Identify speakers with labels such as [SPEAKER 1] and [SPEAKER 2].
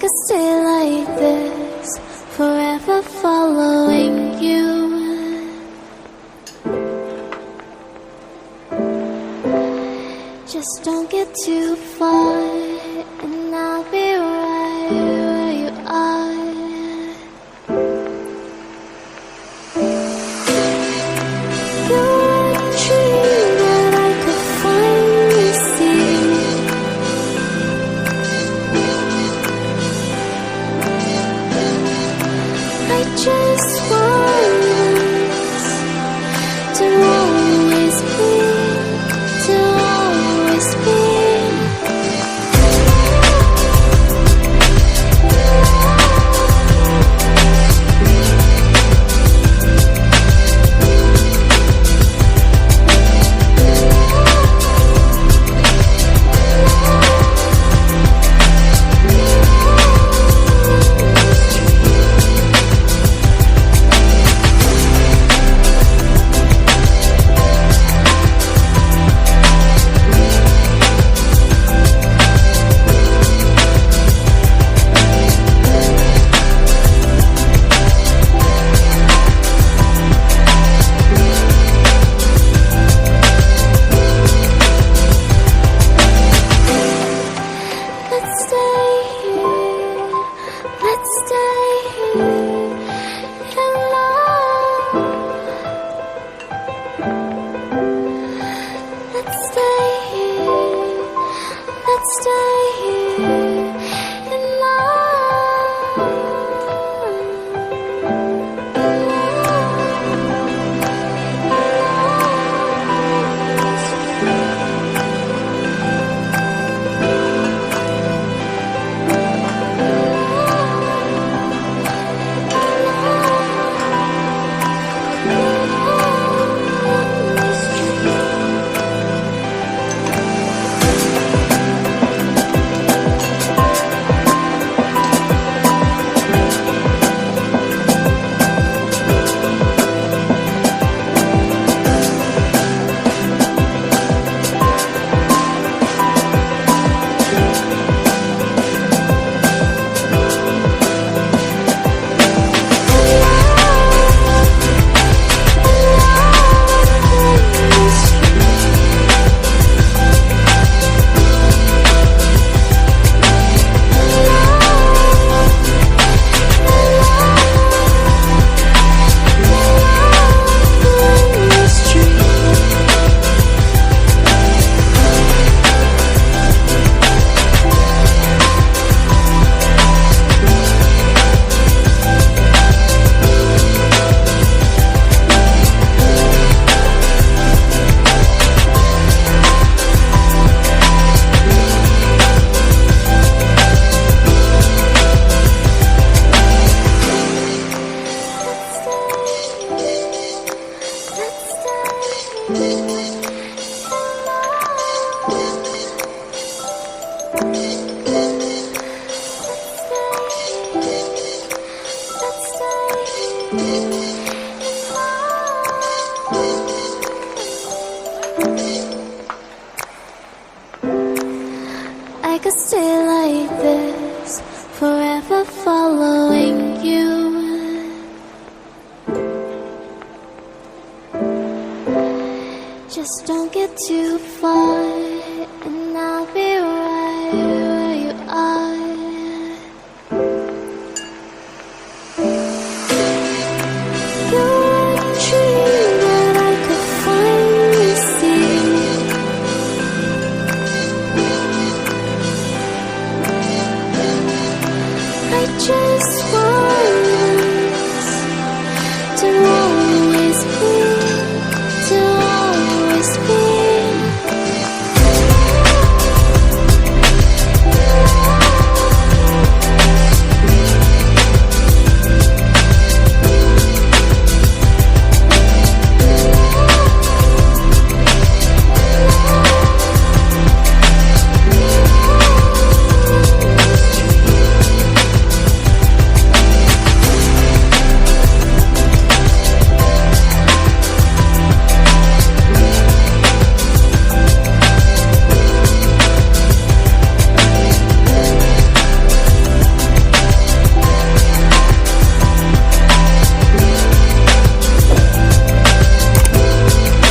[SPEAKER 1] could stay like this, forever following you. Just don't get too far, and I'll be right where you are. You're a dream that I could finally see. I just want us to always be, to always be. I could stay like this, forever following you. Just don't get too far, and I'll be right where you are. You're a dream that I could finally see. I just want